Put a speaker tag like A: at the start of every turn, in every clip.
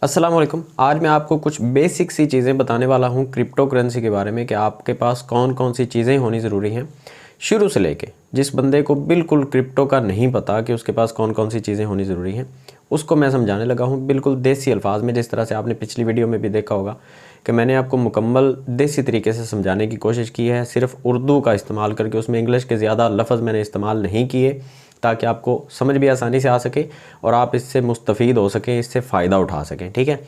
A: अस्सलाम वालेकुम। आज मैं आपको कुछ बेसिक सी चीज़ें बताने वाला हूँ क्रिप्टो करेंसी के बारे में कि आपके पास कौन कौन सी चीज़ें होनी ज़रूरी हैं। शुरू से लेके जिस बंदे को बिल्कुल क्रिप्टो का नहीं पता कि उसके पास कौन कौन सी चीज़ें होनी ज़रूरी हैं, उसको मैं समझाने लगा हूँ बिल्कुल देसी अल्फाज में। जिस तरह से आपने पिछली वीडियो में भी देखा होगा कि मैंने आपको मुकम्मल देसी तरीके से समझाने की कोशिश की है, सिर्फ उर्दू का इस्तेमाल करके। उसमें इंग्लिश के ज़्यादा लफ्ज़ मैंने इस्तेमाल नहीं किए ताकि आपको समझ भी आसानी से आ सके और आप इससे मुस्तफ़ीद हो सकें, इससे फ़ायदा उठा सकें। ठीक है,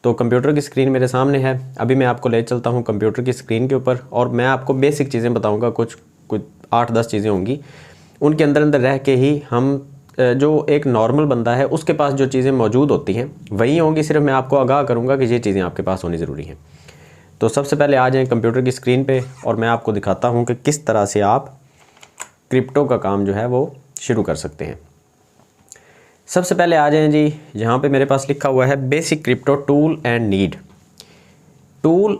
A: तो कंप्यूटर की स्क्रीन मेरे सामने है। अभी मैं आपको ले चलता हूँ कंप्यूटर की स्क्रीन के ऊपर और मैं आपको बेसिक चीज़ें बताऊँगा। कुछ 8-10 चीज़ें होंगी, उनके अंदर अंदर रह के ही हम जो एक नॉर्मल बंदा है उसके पास जो चीज़ें मौजूद होती हैं वही होंगी। सिर्फ मैं आपको आगाह करूँगा कि ये चीज़ें आपके पास होनी ज़रूरी हैं। तो सबसे पहले आ जाएँ कंप्यूटर की स्क्रीन पर और मैं आपको दिखाता हूँ कि किस तरह से आप क्रिप्टो का काम जो है वो शुरू कर सकते हैं। सबसे पहले आ जाएं जी, यहाँ पे मेरे पास लिखा हुआ है basic crypto tool and need. Tool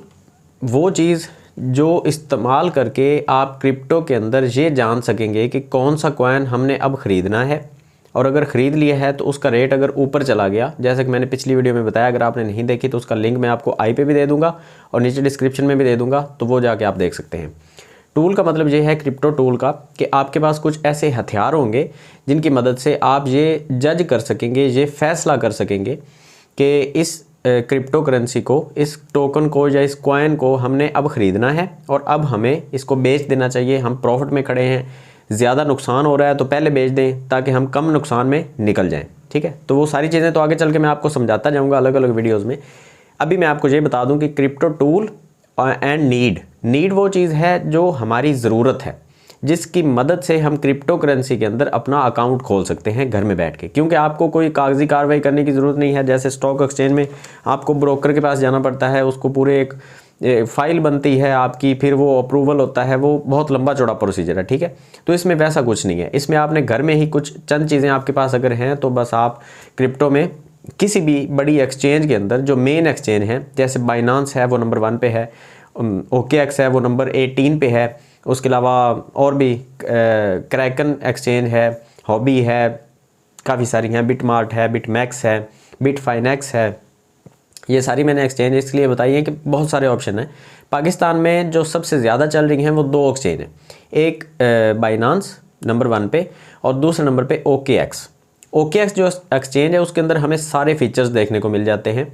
A: वो चीज़ जो इस्तेमाल करके आप क्रिप्टो के अंदर ये जान सकेंगे कि कौन सा कॉइन हमने अब ख़रीदना है, और अगर ख़रीद लिया है तो उसका रेट अगर ऊपर चला गया, जैसे कि मैंने पिछली वीडियो में बताया, अगर आपने नहीं देखी तो उसका लिंक मैं आपको आई पे भी दे दूँगा और नीचे डिस्क्रिप्शन में भी दे दूँगा, तो वो जाके आप देख सकते हैं। टूल का मतलब ये है क्रिप्टो टूल का कि आपके पास कुछ ऐसे हथियार होंगे जिनकी मदद से आप ये जज कर सकेंगे, ये फैसला कर सकेंगे कि इस क्रिप्टो करेंसी को, इस टोकन को या इस कॉइन को हमने अब ख़रीदना है और अब हमें इसको बेच देना चाहिए। हम प्रॉफिट में खड़े हैं, ज़्यादा नुकसान हो रहा है तो पहले बेच दें ताकि हम कम नुकसान में निकल जाएँ। ठीक है, तो वो सारी चीज़ें तो आगे चल के मैं आपको समझाता जाऊँगा अलग अलग वीडियोज़ में। अभी मैं आपको ये बता दूँ कि क्रिप्टो टूल एंड नीड वो चीज़ है जो हमारी ज़रूरत है, जिसकी मदद से हम क्रिप्टो करेंसी के अंदर अपना अकाउंट खोल सकते हैं घर में बैठ के। क्योंकि आपको कोई कागजी कार्रवाई करने की ज़रूरत नहीं है। जैसे स्टॉक एक्सचेंज में आपको ब्रोकर के पास जाना पड़ता है, उसको पूरे एक फ़ाइल बनती है आपकी, फिर वो अप्रूवल होता है, वो बहुत लंबा चौड़ा प्रोसीजर है। ठीक है, तो इसमें वैसा कुछ नहीं है। इसमें आपने घर में ही कुछ चंद चीज़ें आपके पास अगर हैं तो बस आप क्रिप्टो में किसी भी बड़ी एक्सचेंज के अंदर, जो मेन एक्सचेंज हैं, जैसे बाइनांस है वो नंबर 1 पे है, OKX है वो नंबर 18 पे है, उसके अलावा और भी क्रैकन एक्सचेंज है, हॉबी है, काफ़ी सारी हैं, बिटमार्ट है, बिटमैक्स है, बिटफाइनेक्स है। ये सारी मैंने एक्सचेंज इसलिए बताई हैं कि बहुत सारे ऑप्शन हैं। पाकिस्तान में जो सबसे ज़्यादा चल रही हैं वो 2 एक्सचेंज हैं, एक बाइनांस नंबर 1 पे और दूसरे नंबर पे OKX जो एक्सचेंज है उसके अंदर हमें सारे फीचर्स देखने को मिल जाते हैं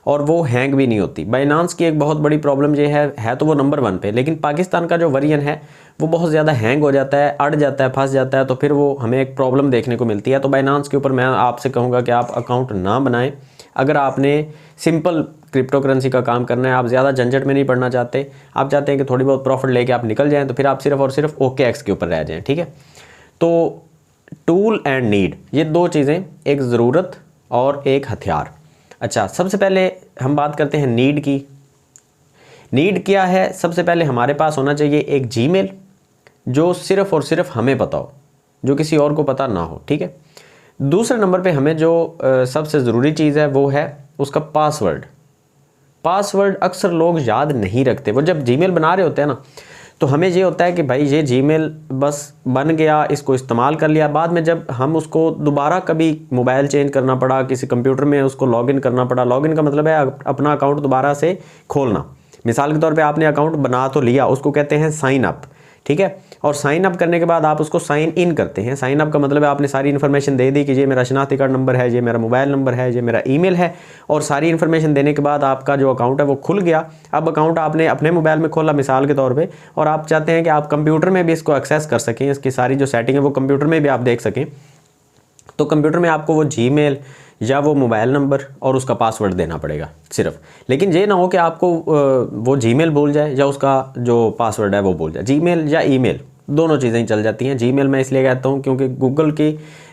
A: और वो हैंग भी नहीं होती। बाइनांस की एक बहुत बड़ी प्रॉब्लम ये है तो वो नंबर 1 पे, लेकिन पाकिस्तान का जो वर्जन है वो बहुत ज़्यादा हैंग हो जाता है, अड़ जाता है, फंस जाता है, तो फिर वो हमें एक प्रॉब्लम देखने को मिलती है। तो बाइनांस के ऊपर मैं आपसे कहूँगा कि आप अकाउंट ना बनाएं। अगर आपने सिंपल क्रिप्टो करेंसी का काम करना है, आप ज़्यादा झंझट में नहीं पड़ना चाहते, आप चाहते हैं कि थोड़ी बहुत प्रॉफिट लेके आप निकल जाएँ, तो फिर आप सिर्फ और सिर्फ OKX के ऊपर रह जाएँ। ठीक है, तो टूल एंड नीड, ये 2 चीज़ें, एक ज़रूरत और एक हथियार। अच्छा, सबसे पहले हम बात करते हैं नीड की। नीड क्या है? सबसे पहले हमारे पास होना चाहिए एक जीमेल जो सिर्फ़ और सिर्फ हमें पता हो, जो किसी और को पता ना हो। ठीक है, दूसरे नंबर पे हमें जो सबसे ज़रूरी चीज़ है वो है उसका पासवर्ड अक्सर लोग याद नहीं रखते। वो जब जीमेल बना रहे होते हैं ना, तो हमें ये होता है कि भाई ये जीमेल बस बन गया, इसको इस्तेमाल कर लिया। बाद में जब हम उसको दोबारा कभी मोबाइल चेंज करना पड़ा, किसी कंप्यूटर में उसको लॉगिन करना पड़ा, लॉगिन का मतलब है अपना अकाउंट दोबारा से खोलना। मिसाल के तौर पे आपने अकाउंट बना तो लिया, उसको कहते हैं साइन अप। ठीक है, और साइन अप करने के बाद आप उसको साइन इन करते हैं। साइन अप का मतलब है आपने सारी इन्फॉर्मेशन दे दी कि ये मेरा शनाख्ती कार्ड नंबर है, ये मेरा मोबाइल नंबर है, ये मेरा ईमेल है, और सारी इन्फॉर्मेशन देने के बाद आपका जो अकाउंट है वो खुल गया। अब अकाउंट आपने अपने मोबाइल में खोला मिसाल के तौर पे, और आप चाहते हैं कि आप कंप्यूटर में भी इसको एक्सेस कर सकें, इसकी सारी जो सेटिंग है वो कंप्यूटर में भी आप देख सकें, तो कंप्यूटर में आपको वो जीमेल या वो मोबाइल नंबर और उसका पासवर्ड देना पड़ेगा सिर्फ। लेकिन ये ना हो कि आपको वो जीमेल भूल जाए या उसका जो पासवर्ड है वो भूल जाए। जीमेल या ईमेल दोनों चीज़ें ही चल जाती हैं। जीमेल मैं इसलिए कहता हूँ क्योंकि गूगल की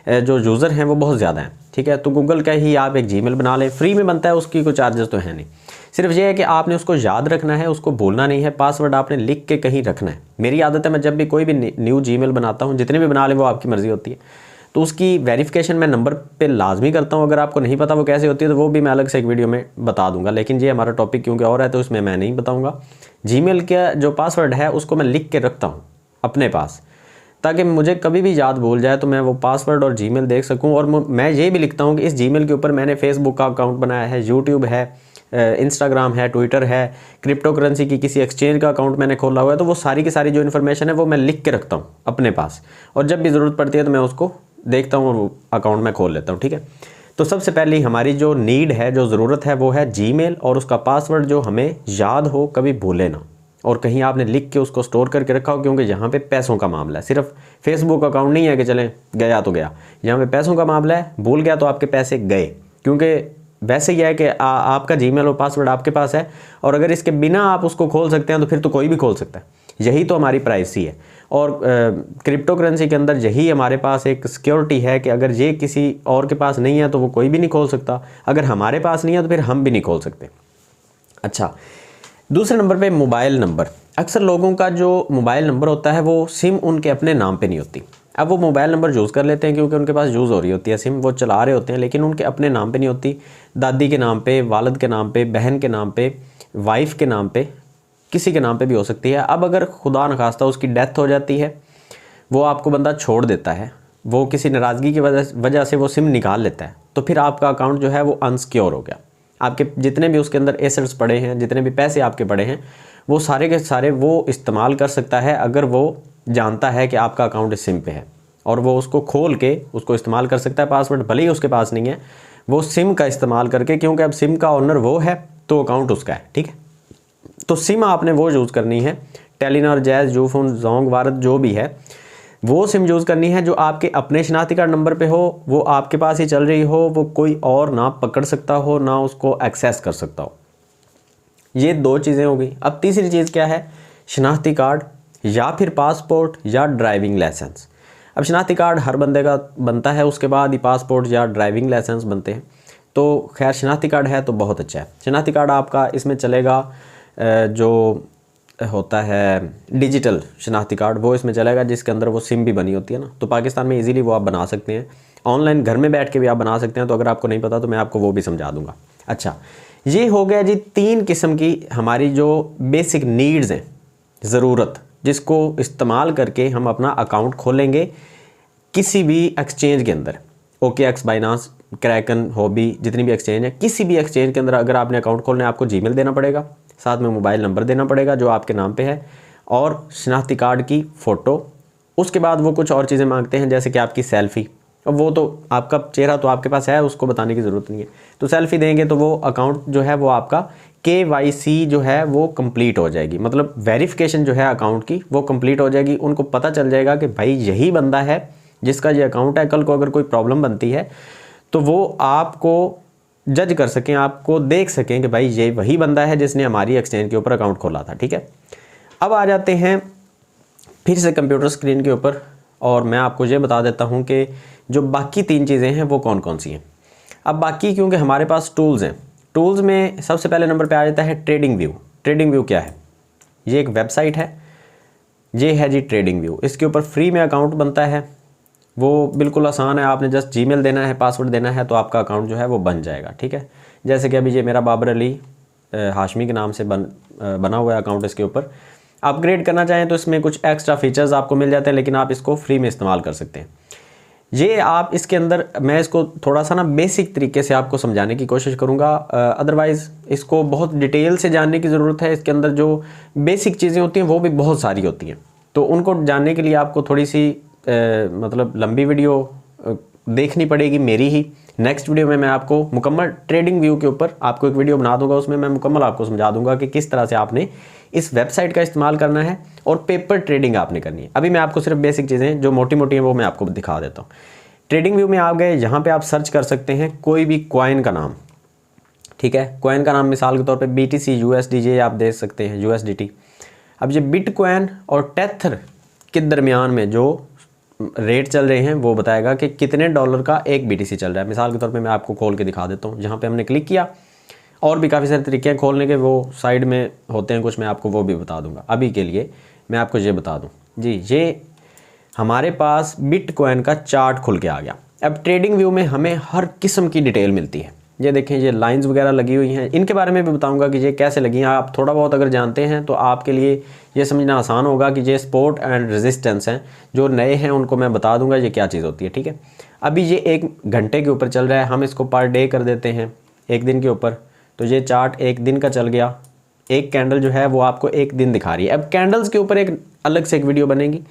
A: जो यूज़र हैं वो बहुत ज़्यादा हैं। ठीक है, तो गूगल का ही आप एक जीमेल बना लें, फ्री में बनता है, उसकी कोई चार्जेस तो है नहीं। सिर्फ ये है कि आपने उसको याद रखना है, उसको भूलना नहीं है। पासवर्ड आपने लिख के कहीं रखना है। मेरी आदत है, मैं जब भी कोई भी न्यू जीमेल बनाता हूँ, जितने भी बना लें वो आपकी मर्ज़ी होती है, तो उसकी वेरिफिकेशन मैं नंबर पे लाजमी करता हूँ। अगर आपको नहीं पता वो कैसे होती है तो वो भी मैं अलग से एक वीडियो में बता दूंगा, लेकिन ये हमारा टॉपिक क्योंकि और है तो इसमें मैं नहीं बताऊंगा। जीमेल का जो पासवर्ड है उसको मैं लिख के रखता हूँ अपने पास, ताकि मुझे कभी भी याद भूल जाए तो मैं वो पासवर्ड और जीमेल देख सकूं। और मैं ये भी लिखता हूं कि इस जीमेल के ऊपर मैंने फेसबुक का अकाउंट बनाया है, यूट्यूब है, इंस्टाग्राम है, ट्विटर है, क्रिप्टो करेंसी की किसी एक्सचेंज का अकाउंट मैंने खोला हुआ है। तो वो सारी की सारी जो इन्फॉर्मेशन है वो मैं लिख के रखता हूँ अपने पास, और जब भी ज़रूरत पड़ती है तो मैं उसको देखता हूँ और अकाउंट में खोल लेता हूँ। ठीक है, तो सबसे पहले हमारी जो नीड है, जो ज़रूरत है, वो है जीमेल और उसका पासवर्ड जो हमें याद हो, कभी भूले ना, और कहीं आपने लिख के उसको स्टोर करके रखा हो, क्योंकि यहाँ पे पैसों का मामला है। सिर्फ फेसबुक अकाउंट नहीं है कि चलें गया तो गया, यहाँ पे पैसों का मामला है। भूल गया तो आपके पैसे गए, क्योंकि वैसे ही है कि आपका जीमेल और पासवर्ड आपके पास है, और अगर इसके बिना आप उसको खोल सकते हैं तो फिर तो कोई भी खोल सकता है। यही तो हमारी प्राइवेसी है, और क्रिप्टो करेंसी के अंदर यही हमारे पास एक सिक्योरिटी है कि अगर ये किसी और के पास नहीं है तो वो कोई भी नहीं खोल सकता, अगर हमारे पास नहीं है तो फिर हम भी नहीं खोल सकते। अच्छा, दूसरे नंबर पे मोबाइल नंबर। अक्सर लोगों का जो मोबाइल नंबर होता है वो सिम उनके अपने नाम पे नहीं होती। अब वो मोबाइल नंबर यूज़ कर लेते हैं क्योंकि उनके पास यूज़ हो रही होती है सिम, वो चला रहे होते हैं, लेकिन उनके अपने नाम पे नहीं होती। दादी के नाम पे, वालिद के नाम पे, बहन के नाम पे, वाइफ के नाम पे, किसी के नाम पे भी हो सकती है। अब अगर खुदा न खास्ता उसकी डेथ हो जाती है, वो आपको बंदा छोड़ देता है, वो किसी नाराज़गी की वजह से वो सिम निकाल लेता है, तो फिर आपका अकाउंट जो है वो अनसिक्योर हो गया। आपके जितने भी उसके अंदर एसेट्स पड़े हैं, जितने भी पैसे आपके पड़े हैं, वो सारे के सारे वो इस्तेमाल कर सकता है अगर वो जानता है कि आपका अकाउंट इस सिम पे है, और वो उसको खोल के उसको इस्तेमाल कर सकता है। पासवर्ड भले ही उसके पास नहीं है, वो सिम का इस्तेमाल करके, क्योंकि अब सिम का ओनर वो है तो अकाउंट उसका है। ठीक है, तो सिम आपने वो यूज़ करनी है, टेलीनॉर, जैज़, जूफोन, जोंग, वारद जो भी है, वो सिम यूज़ करनी है जो आपके अपने शनाख्ती कार्ड नंबर पे हो, वो आपके पास ही चल रही हो, वो कोई और ना पकड़ सकता हो, ना उसको एक्सेस कर सकता हो। ये दो चीज़ें हो गई। अब तीसरी चीज़ क्या है? शनाख्ती कार्ड या फिर पासपोर्ट या ड्राइविंग लाइसेंस। अब शनाख्ती कार्ड हर बंदे का बनता है, उसके बाद ही पासपोर्ट या ड्राइविंग लाइसेंस बनते हैं। तो खैर शनाख्ती कार्ड है तो बहुत अच्छा है। शनाख्ती कार्ड आपका इसमें चलेगा, जो होता है डिजिटल शनाख्ती कार्ड, वो इसमें चलेगा, जिसके अंदर वो सिम भी बनी होती है ना। तो पाकिस्तान में इजीली वो आप बना सकते हैं, ऑनलाइन घर में बैठ के भी आप बना सकते हैं। तो अगर आपको नहीं पता तो मैं आपको वो भी समझा दूंगा। अच्छा, ये हो गया जी 3 किस्म की हमारी जो बेसिक नीड्स हैं, ज़रूरत, जिसको इस्तेमाल करके हम अपना अकाउंट खोलेंगे किसी भी एक्सचेंज के अंदर। OKX, बाइनांस, क्रैकन, हॉबी, जितनी भी एक्सचेंज है, किसी भी एक्सचेंज के अंदर अगर आपने अकाउंट खोलना है, आपको जीमेल देना पड़ेगा, साथ में मोबाइल नंबर देना पड़ेगा जो आपके नाम पे है, और शनाख्ती कार्ड की फ़ोटो। उसके बाद वो कुछ और चीज़ें मांगते हैं, जैसे कि आपकी सेल्फ़ी। अब वो तो आपका चेहरा तो आपके पास है, उसको बताने की ज़रूरत नहीं है। तो सेल्फ़ी देंगे तो वो अकाउंट जो है वो आपका KYC जो है वो कंप्लीट हो जाएगी, मतलब वेरिफिकेशन जो है अकाउंट की वो कंप्लीट हो जाएगी। उनको पता चल जाएगा कि भाई यही बंदा है जिसका ये अकाउंट है। कल को अगर कोई प्रॉब्लम बनती है तो वो आपको जज कर सकें, आपको देख सकें कि भाई ये वही बंदा है जिसने हमारी एक्सचेंज के ऊपर अकाउंट खोला था। ठीक है, अब आ जाते हैं फिर से कंप्यूटर स्क्रीन के ऊपर, और मैं आपको ये बता देता हूँ कि जो बाकी 3 चीज़ें हैं वो कौन कौन सी हैं। अब बाकी, क्योंकि हमारे पास टूल्स हैं, टूल्स में सबसे पहले नंबर पे आ जाता है ट्रेडिंग व्यू। ट्रेडिंग व्यू क्या है? ये एक वेबसाइट है, ये है जी ट्रेडिंग व्यू। इसके ऊपर फ्री में अकाउंट बनता है, वो बिल्कुल आसान है। आपने जस्ट जीमेल देना है, पासवर्ड देना है, तो आपका अकाउंट जो है वो बन जाएगा। ठीक है, जैसे कि अभी ये मेरा बाबर अली हाशमी के नाम से बना हुआ है अकाउंट। इसके ऊपर अपग्रेड करना चाहें तो इसमें कुछ एक्स्ट्रा फीचर्स आपको मिल जाते हैं, लेकिन आप इसको फ्री में इस्तेमाल कर सकते हैं। ये आप इसके अंदर, मैं इसको थोड़ा सा ना बेसिक तरीके से आपको समझाने की कोशिश करूँगा, अदरवाइज़ इसको बहुत डिटेल से जानने की ज़रूरत है। इसके अंदर जो बेसिक चीज़ें होती हैं वो भी बहुत सारी होती हैं, तो उनको जानने के लिए आपको थोड़ी सी मतलब लंबी वीडियो देखनी पड़ेगी मेरी ही। नेक्स्ट वीडियो में मैं आपको मुकम्मल ट्रेडिंग व्यू के ऊपर आपको एक वीडियो बना दूंगा, उसमें मैं मुकम्मल आपको समझा दूंगा कि किस तरह से आपने इस वेबसाइट का इस्तेमाल करना है और पेपर ट्रेडिंग आपने करनी है। अभी मैं आपको सिर्फ बेसिक चीज़ें जो मोटी मोटी हैं वो मैं आपको दिखा देता हूँ। ट्रेडिंग व्यू में आ गए, यहाँ पर आप सर्च कर सकते हैं कोई भी कॉइन का नाम। ठीक है, कॉइन का नाम मिसाल के तौर पर BTC, USD, ये आप देख सकते हैं USDT। अब ये बिटकॉइन और टेथर के दरमियान में जो रेट चल रहे हैं वो बताएगा कि कितने डॉलर का एक BTC चल रहा है। मिसाल के तौर पे मैं आपको खोल के दिखा देता हूँ। जहाँ पे हमने क्लिक किया, और भी काफ़ी सारे तरीके हैं खोलने के, वो साइड में होते हैं कुछ, मैं आपको वो भी बता दूंगा। अभी के लिए मैं आपको ये बता दूँ जी, ये हमारे पास बिटकॉइन का चार्ट खुल के आ गया। अब ट्रेडिंग व्यू में हमें हर किस्म की डिटेल मिलती है, ये देखें ये लाइंस वगैरह लगी हुई हैं, इनके बारे में भी बताऊंगा कि ये कैसे लगी हैं। आप थोड़ा बहुत अगर जानते हैं तो आपके लिए ये समझना आसान होगा कि ये सपोर्ट एंड रेजिस्टेंस हैं। जो नए हैं उनको मैं बता दूंगा ये क्या चीज़ होती है, ठीक है। अभी ये 1 घंटे के ऊपर चल रहा है, हम इसको पर डे कर देते हैं 1 दिन के ऊपर, तो ये चार्ट 1 दिन का चल गया। एक कैंडल जो है वो आपको 1 दिन दिखा रही है। अब कैंडल्स के ऊपर एक अलग से एक वीडियो बनेगी,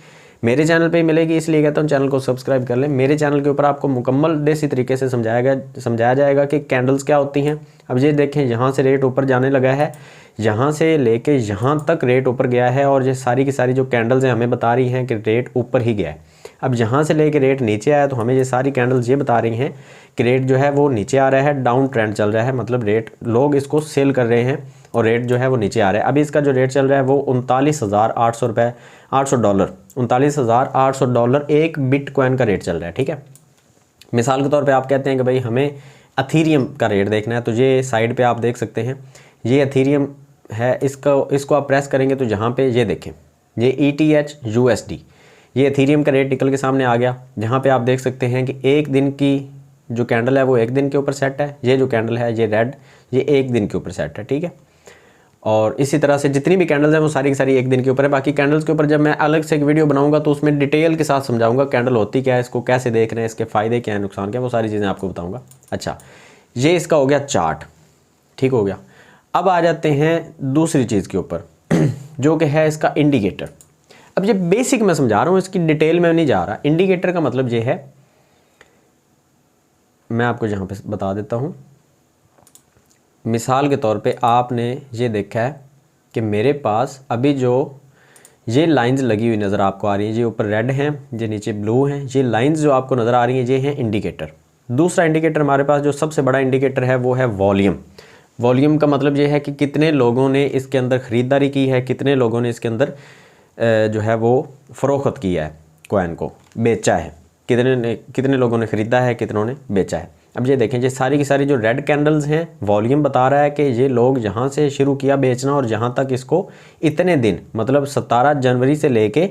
A: मेरे चैनल पे ही मिलेगी, इसलिए कहता हूँ चैनल को सब्सक्राइब कर लें। मेरे चैनल के ऊपर आपको मुकम्मल देसी तरीके से समझाया जाएगा कि कैंडल्स क्या होती हैं। अब ये देखें यहाँ से रेट ऊपर जाने लगा है, यहाँ से लेके यहाँ तक रेट ऊपर गया है, और ये सारी की सारी जो कैंडल्स हैं हमें बता रही हैं कि रेट ऊपर ही गया है। अब यहाँ से लेके रेट नीचे आया तो हमें ये सारी कैंडल्स ये बता रही हैं कि रेट जो है वो नीचे आ रहा है, डाउन ट्रेंड चल रहा है, मतलब रेट लोग इसको सेल कर रहे हैं और रेट जो है वो नीचे आ रहा है। अभी इसका जो रेट चल रहा है वो 39,800 रुपये, $800, $39,800 एक बिटकॉइन का रेट चल रहा है, ठीक है। मिसाल के तौर पे आप कहते हैं कि भाई हमें एथेरियम का रेट देखना है, तो ये साइड पे आप देख सकते हैं ये एथेरियम है, इसको आप प्रेस करेंगे तो जहाँ पे ये देखें ये ETH USD, ये एथेरियम का रेट निकल के सामने आ गया। जहाँ पे आप देख सकते हैं कि 1 दिन की जो कैंडल है वो 1 दिन के ऊपर सेट है, ये जो कैंडल है ये रेड, ये 1 दिन के ऊपर सेट है, ठीक है। और इसी तरह से जितनी भी कैंडल्स हैं वो सारी की सारी 1 दिन के ऊपर है। बाकी कैंडल्स के ऊपर जब मैं अलग से एक वीडियो बनाऊंगा तो उसमें डिटेल के साथ समझाऊंगा कैंडल होती क्या है, इसको कैसे देख रहे हैं, इसके फ़ायदे क्या है, नुकसान क्या है, वो सारी चीज़ें आपको बताऊंगा। अच्छा, ये इसका हो गया चार्ट, ठीक हो गया। अब आ जाते हैं दूसरी चीज़ के ऊपर जो कि है इसका इंडिकेटर। अब ये बेसिक मैं समझा रहा हूँ, इसकी डिटेल में नहीं जा रहा। इंडिकेटर का मतलब ये है, मैं आपको यहाँ पे बता देता हूँ। मिसाल के तौर पे आपने ये देखा है कि मेरे पास अभी जो ये लाइंस लगी हुई नज़र आपको आ रही है, ये ऊपर रेड हैं, ये नीचे ब्लू हैं, ये लाइंस जो आपको नज़र आ रही हैं ये हैं इंडिकेटर। दूसरा इंडिकेटर हमारे पास जो सबसे बड़ा इंडिकेटर है वो है वॉल्यूम। वॉल्यूम का मतलब ये है कि कितने लोगों ने इसके अंदर ख़रीदारी की है, कितने लोगों ने इसके अंदर जो है वो फ़रोख्त किया है, कॉइन को बेचा है, कितने लोगों ने ख़रीदा है, कितनों ने बेचा है। अब ये देखें ये सारी की सारी जो रेड कैंडल्स हैं, वॉल्यूम बता रहा है कि ये लोग जहाँ से शुरू किया बेचना और जहाँ तक इसको इतने दिन, मतलब 17 जनवरी से लेके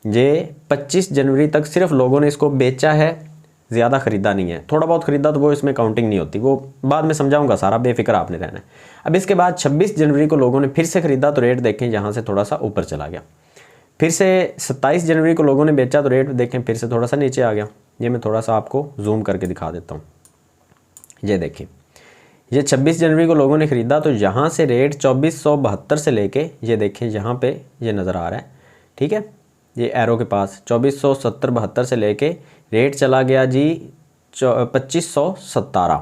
A: ये 25 जनवरी तक सिर्फ लोगों ने इसको बेचा है, ज़्यादा ख़रीदा नहीं है। थोड़ा बहुत ख़रीदा तो वो इसमें काउंटिंग नहीं होती, वो बाद में समझाऊंगा सारा, बेफिक्र आपने रहना है। अब इसके बाद 26 जनवरी को लोगों ने फिर से ख़रीदा तो रेट देखें यहाँ से थोड़ा सा ऊपर चला गया। फिर से 27 जनवरी को लोगों ने बेचा तो रेट देखें फिर से थोड़ा सा नीचे आ गया। ये मैं थोड़ा सा आपको जूम करके दिखा देता हूँ। ये देखिए ये 26 जनवरी को लोगों ने ख़रीदा तो यहाँ से रेट 2472 से लेके ये देखें यहाँ पे ये नज़र आ रहा है, ठीक है, ये एरो के पास 2470-72 से लेके रेट चला गया जी 2517,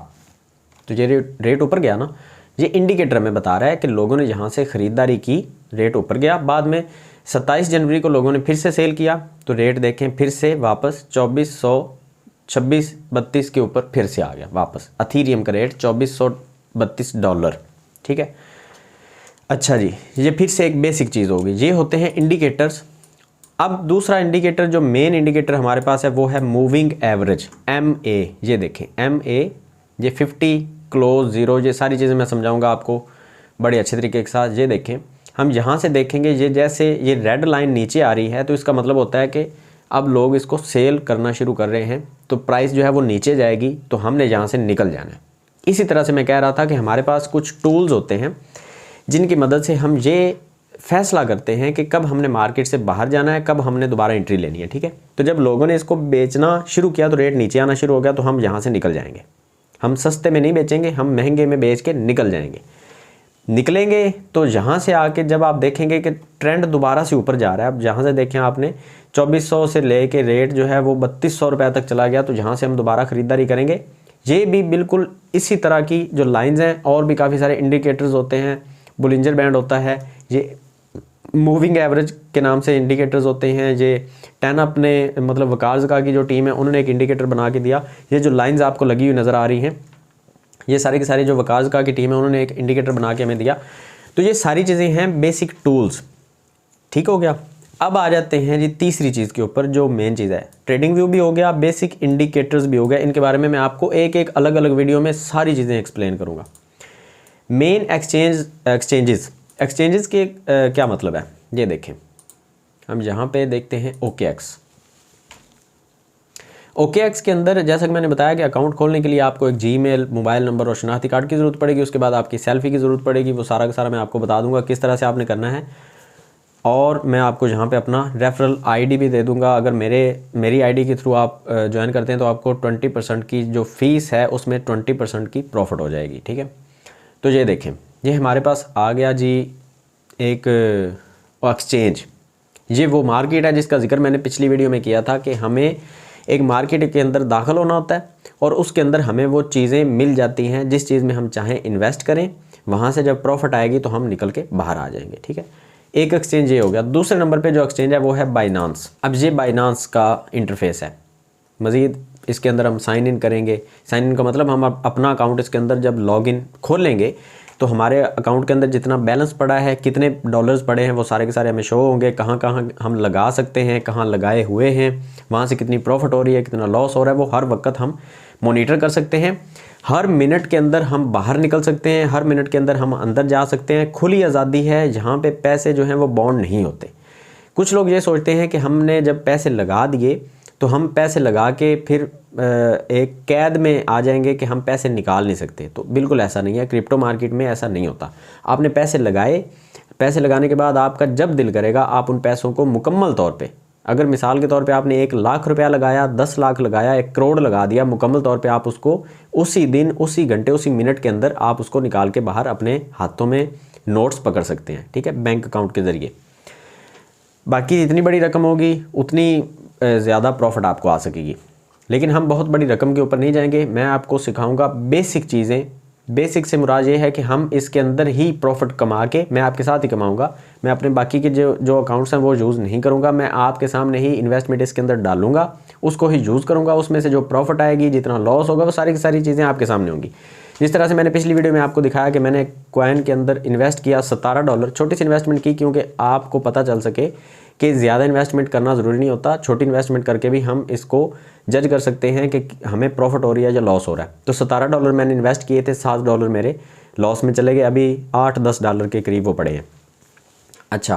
A: तो ये रेट ऊपर गया ना। ये इंडिकेटर में बता रहा है कि लोगों ने यहाँ से ख़रीदारी की, रेट ऊपर गया। बाद में 27 जनवरी को लोगों ने फिर से सेल किया तो रेट देखें फिर से वापस 2426-32 के ऊपर फिर से आ गया वापस। एथेरियम का रेट $2432, ठीक है। अच्छा जी, ये फिर से एक बेसिक चीज़ होगी, ये होते हैं इंडिकेटर्स। अब दूसरा इंडिकेटर जो मेन इंडिकेटर हमारे पास है वो है मूविंग एवरेज, MA। ये देखें MA, ये 50 क्लोज 0, ये सारी चीज़ें मैं समझाऊंगा आपको बड़े अच्छे तरीके के साथ। ये देखें हम यहाँ से देखेंगे ये जैसे ये रेड लाइन नीचे आ रही है तो इसका मतलब होता है कि अब लोग इसको सेल करना शुरू कर रहे हैं, तो प्राइस जो है वो नीचे जाएगी, तो हमने यहाँ से निकल जाना है। इसी तरह से मैं कह रहा था कि हमारे पास कुछ टूल्स होते हैं जिनकी मदद से हम ये फैसला करते हैं कि कब हमने मार्केट से बाहर जाना है, कब हमने दोबारा एंट्री लेनी है, ठीक है। तो जब लोगों ने इसको बेचना शुरू किया तो रेट नीचे आना शुरू हो गया, तो हम यहाँ से निकल जाएंगे। हम सस्ते में नहीं बेचेंगे, हम महंगे में बेच के निकल जाएंगे। निकलेंगे तो यहाँ से आके जब आप देखेंगे कि ट्रेंड दोबारा से ऊपर जा रहा है, अब जहाँ से देखें आपने 2400 से ले के रेट जो है वो 3200 रुपये तक चला गया, तो जहाँ से हम दोबारा ख़रीदारी करेंगे। ये भी बिल्कुल इसी तरह की जो लाइंस हैं, और भी काफ़ी सारे इंडिकेटर्स होते हैं, बुलिंजर बैंड होता है, ये मूविंग एवरेज के नाम से इंडिकेटर्स होते हैं। ये 10 अपने मतलब वकार ज़का की जो टीम है उन्होंने एक इंडिकेटर बना के दिया। ये जो लाइंस आपको लगी हुई नज़र आ रही हैं, ये सारी की सारी जो वकार ज़का की टीम है उन्होंने एक इंडिकेटर बना के हमें दिया। तो ये सारी चीज़ें हैं बेसिक टूल्स, ठीक हो गया। अब आ जाते हैं जी तीसरी चीज़ के ऊपर जो मेन चीज़ है, ट्रेडिंग व्यू भी हो गया, बेसिक इंडिकेटर्स भी हो गया। इनके बारे में मैं आपको एक एक अलग अलग वीडियो में सारी चीज़ें एक्सप्लेन करूँगा। मेन एक्सचेंजेस के क्या मतलब है, ये देखें हम यहाँ पे देखते हैं OKX। OKX के अंदर जैसा कि मैंने बताया कि अकाउंट खोलने के लिए आपको एक जीमेल, मोबाइल नंबर और शनाख्ती कार्ड की ज़रूरत पड़ेगी। उसके बाद आपकी सेल्फी की ज़रूरत पड़ेगी। वो सारा का सारा मैं आपको बता दूंगा किस तरह से आपने करना है, और मैं आपको यहाँ पे अपना रेफरल आईडी भी दे दूंगा। अगर मेरी आईडी के थ्रू आप ज्वाइन करते हैं तो आपको 20% की जो फ़ीस है उसमें 20% की प्रॉफिट हो जाएगी। ठीक है, तो ये देखें, ये हमारे पास आ गया जी एक एक्सचेंज। ये वो मार्केट है जिसका जिक्र मैंने पिछली वीडियो में किया था कि हमें एक मार्केट के अंदर दाखिल होना होता है और उसके अंदर हमें वो चीज़ें मिल जाती हैं जिस चीज़ में हम चाहें इन्वेस्ट करें। वहाँ से जब प्रॉफिट आएगी तो हम निकल के बाहर आ जाएंगे। ठीक है, एक एक्सचेंज ये हो गया। दूसरे नंबर पे जो एक्सचेंज है वो है बाइनांस। अब ये बाइनांस का इंटरफेस है। मज़ीद इसके अंदर हम साइन इन करेंगे। साइन इन का मतलब हम अपना अकाउंट इसके अंदर जब लॉगिन खोल लेंगे तो हमारे अकाउंट के अंदर जितना बैलेंस पड़ा है, कितने डॉलर्स पड़े हैं, वो सारे के सारे हमें शो होंगे। कहाँ कहाँ हम लगा सकते हैं, कहाँ लगाए हुए हैं, वहाँ से कितनी प्रॉफिट हो रही है, कितना लॉस हो रहा है, वो हर वक्त हम मॉनिटर कर सकते हैं। हर मिनट के अंदर हम बाहर निकल सकते हैं, हर मिनट के अंदर हम अंदर जा सकते हैं। खुली आज़ादी है, यहाँ पे पैसे जो हैं वो बॉन्ड नहीं होते। कुछ लोग ये सोचते हैं कि हमने जब पैसे लगा दिए तो हम पैसे लगा के फिर एक कैद में आ जाएंगे कि हम पैसे निकाल नहीं सकते। तो बिल्कुल ऐसा नहीं है, क्रिप्टो मार्केट में ऐसा नहीं होता। आपने पैसे लगाए, पैसे लगाने के बाद आपका जब दिल करेगा आप उन पैसों को मुकम्मल तौर पे, अगर मिसाल के तौर पे आपने 1 लाख रुपया लगाया, 10 लाख लगाया, 1 करोड़ लगा दिया, मुकम्मल तौर पे आप उसको उसी दिन, उसी घंटे, उसी मिनट के अंदर आप उसको निकाल के बाहर अपने हाथों में नोट्स पकड़ सकते हैं। ठीक है, बैंक अकाउंट के ज़रिए। बाकी जितनी बड़ी रकम होगी उतनी ज़्यादा प्रॉफिट आपको आ सकेगी, लेकिन हम बहुत बड़ी रकम के ऊपर नहीं जाएंगे। मैं आपको सिखाऊंगा बेसिक चीज़ें। बेसिक से मुराद ये है कि हम इसके अंदर ही प्रॉफिट कमा के, मैं आपके साथ ही कमाऊंगा। मैं अपने बाकी के जो अकाउंट्स हैं वो यूज़ नहीं करूंगा। मैं आपके सामने ही इन्वेस्टमेंट इसके अंदर डालूंगा, उसको ही यूज़ करूंगा। उसमें से जो प्रॉफिट आएगी, जितना लॉस होगा, वो सारी की सारी चीज़ें आपके सामने होंगी। जिस तरह से मैंने पिछली वीडियो में आपको दिखाया कि मैंने कॉइन के अंदर इन्वेस्ट किया $17। छोटी सी इन्वेस्टमेंट की, क्योंकि आपको पता चल सके कि ज़्यादा इन्वेस्टमेंट करना ज़रूरी नहीं होता। छोटी इन्वेस्टमेंट करके भी हम इसको जज कर सकते हैं कि हमें प्रॉफिट हो रही है या लॉस हो रहा है। तो $17 मैंने इन्वेस्ट किए थे, $7 मेरे लॉस में चले गए। अभी $8-10 के करीब वो पड़े हैं। अच्छा,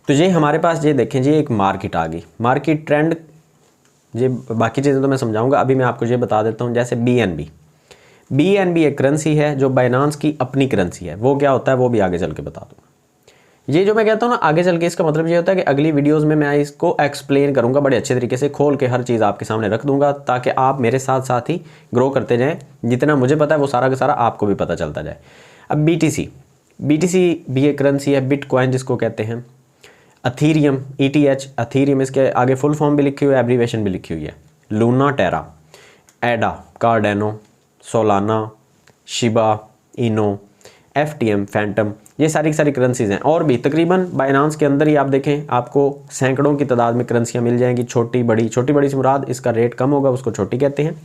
A: तो ये हमारे पास, ये देखें जी, एक मार्केट आ गई। मार्केट ट्रेंड, ये बाकी चीज़ें तो मैं समझाऊंगा, अभी मैं आपको ये बता देता हूँ। जैसे BNB एक करेंसी है जो बाइनांस की अपनी करेंसी है। वो क्या होता है वो भी आगे चल के बता दूँगा। ये जो मैं कहता हूँ ना आगे चल के, इसका मतलब ये होता है कि अगली वीडियोस में मैं इसको एक्सप्लेन करूँगा बड़े अच्छे तरीके से, खोल के हर चीज़ आपके सामने रख दूँगा, ताकि आप मेरे साथ साथ ही ग्रो करते जाएँ। जितना मुझे पता है वो सारा का सारा आपको भी पता चलता जाए। अब BTC भी एक करेंसी है, बिटकॉइन जिसको कहते हैं। अथीरियम, ETH, अथीरियम, इसके आगे फुल फॉर्म भी लिखी हुई है, एब्रीवेशन भी लिखी हुई है। लूना, टेरा, एडा, कार्डेनो, सोलाना, शिबा इनो, FTM, फैंटम, ये सारी की सारी करेंसीज़ हैं। और भी तकरीबन बाइनांस के अंदर ही आप देखें, आपको सैकड़ों की तादाद में करेंसियाँ मिल जाएंगी। छोटी बड़ी से मुराद इसका रेट कम होगा, उसको छोटी कहते हैं।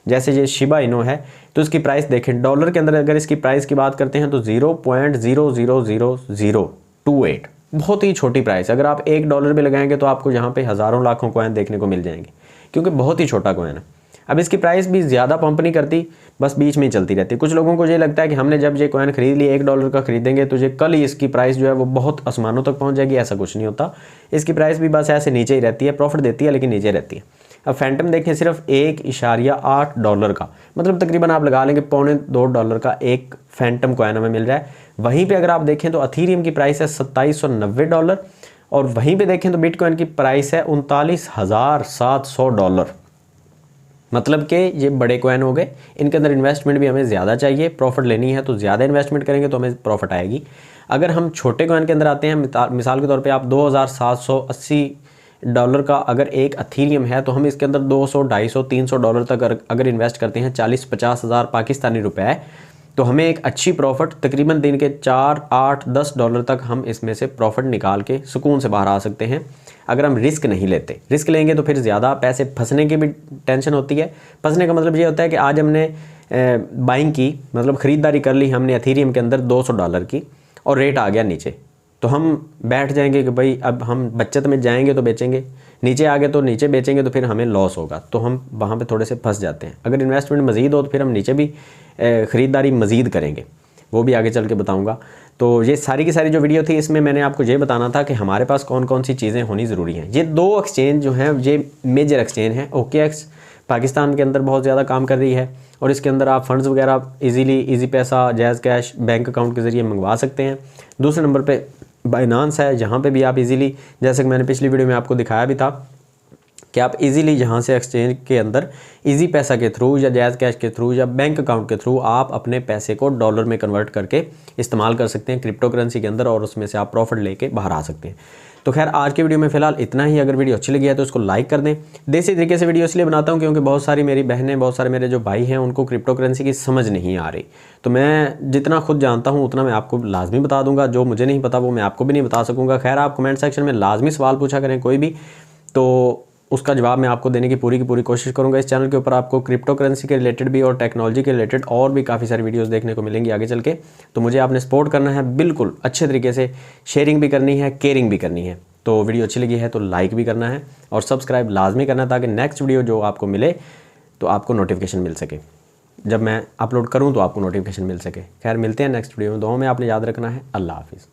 A: जैसे ये शिबा इनो है तो इसकी प्राइस देखें, डॉलर के अंदर अगर इसकी प्राइस की बात करते हैं तो 0.0000028, बहुत ही छोटी प्राइस। अगर आप $1 भी लगाएंगे तो आपको यहाँ पे हज़ारों लाखों कॉइन देखने को मिल जाएंगे, क्योंकि बहुत ही छोटा कॉइन है। अब इसकी प्राइस भी ज़्यादा पंप नहीं करती, बस बीच में ही चलती रहती है। कुछ लोगों को ये लगता है कि हमने जब ये कॉइन खरीद लिया, $1 का खरीदेंगे तो ये कल ही इसकी प्राइस जो है वो बहुत आसमानों तक पहुंच जाएगी। ऐसा कुछ नहीं होता। इसकी प्राइस भी बस ऐसे नीचे ही रहती है, प्रॉफिट देती है लेकिन नीचे रहती है। अब फैंटम देखें, सिर्फ $1.8 का, मतलब तकरीबन आप लगा लेंगे $2.25 का एक फैंटम कॉइन हमें मिल रहा है। वहीं पर अगर आप देखें तो अथीरियम की प्राइस है $2790, और वहीं पर देखें तो बिटकॉइन की प्राइस है $39,700। मतलब कि ये बड़े कॉइन हो गए। इनके अंदर इन्वेस्टमेंट भी हमें ज़्यादा चाहिए। प्रॉफिट लेनी है तो ज़्यादा इन्वेस्टमेंट करेंगे तो हमें प्रॉफिट आएगी। अगर हम छोटे कॉइन के अंदर आते हैं, मिसाल के तौर पे आप $2,780 का अगर एक अथीरियम है तो हम इसके अंदर $200, $250, $300 तक अगर इन्वेस्ट करते हैं, 40-50 हज़ार पाकिस्तानी रुपए, तो हमें एक अच्छी प्रॉफिट तकरीबन दिन के $4, $8, $10 तक हम इसमें से प्रॉफिट निकाल के सुकून से बाहर आ सकते हैं, अगर हम रिस्क नहीं लेते। रिस्क लेंगे तो फिर ज़्यादा पैसे फंसने की भी टेंशन होती है। फंसने का मतलब ये होता है कि आज हमने बाइंग की, मतलब ख़रीदारी कर ली हमने अथीरियम के अंदर $200 की, और रेट आ गया नीचे, तो हम बैठ जाएंगे कि भाई अब हम बचत में जाएंगे तो बेचेंगे, नीचे आ गए तो नीचे बेचेंगे तो फिर हमें लॉस होगा, तो हम वहाँ पे थोड़े से फंस जाते हैं। अगर इन्वेस्टमेंट मज़ीद हो तो फिर हम नीचे भी ख़रीदारी मज़ीद करेंगे, वो भी आगे चल के बताऊँगा। तो ये सारी की सारी जो वीडियो थी, इसमें मैंने आपको ये बताना था कि हमारे पास कौन कौन सी चीज़ें होनी ज़रूरी हैं। ये 2 एक्सचेंज जो हैं ये मेजर एक्सचेंज हैं, OKX पाकिस्तान के अंदर बहुत ज़्यादा काम कर रही है और इसके अंदर आप फंड्स वगैरह इजी पैसा, जैज़ कैश बैंक अकाउंट के ज़रिए मंगवा सकते हैं। दूसरे नंबर पे बाइनांस है, जहाँ पे भी आप इजीली, जैसे कि मैंने पिछली वीडियो में आपको दिखाया भी था कि आप इजीली यहाँ से एक्सचेंज के अंदर इजी पैसा के थ्रू या जैज़ कैश के थ्रू या बैंक अकाउंट के थ्रू आप अपने पैसे को डॉलर में कन्वर्ट करके इस्तेमाल कर सकते हैं क्रिप्टो करेंसी के अंदर और उसमें से आप प्रॉफिट लेके बाहर आ सकते हैं। तो खैर आज की वीडियो में फिलहाल इतना ही। अगर वीडियो अच्छी लगी है तो उसको लाइक कर दें। देसी तरीके से वीडियो इसलिए बनाता हूँ क्योंकि बहुत सारी मेरी बहनें, बहुत सारे मेरे जो भाई हैं उनको क्रिप्टो करेंसी की समझ नहीं आ रही। तो मैं जितना खुद जानता हूँ उतना मैं आपको लाजमी बता दूंगा, जो मुझे नहीं पता वो मैं आपको भी नहीं बता सकूँगा। खैर आप कमेंट सेक्शन में लाजमी सवाल पूछा करें कोई भी, तो उसका जवाब मैं आपको देने की पूरी कोशिश करूंगा। इस चैनल के ऊपर आपको क्रिप्टो करेंसी के रिलेटेड भी और टेक्नोलॉजी के रिलेटेड और भी काफ़ी सारी वीडियोस देखने को मिलेंगी आगे चल के। तो मुझे आपने सपोर्ट करना है बिल्कुल अच्छे तरीके से, शेयरिंग भी करनी है, केयरिंग भी करनी है। तो वीडियो अच्छी लगी है तो लाइक भी करना है और सब्सक्राइब लाजमी करना है ताकि नेक्स्ट वीडियो जो आपको मिले तो आपको नोटिफिकेशन मिल सके, जब मैं अपलोड करूँ तो आपको नोटिफिकेशन मिल सके। खैर मिलते हैं नेक्स्ट वीडियो में। दुआओं में आपने याद रखना है। अल्लाह हाफिज़।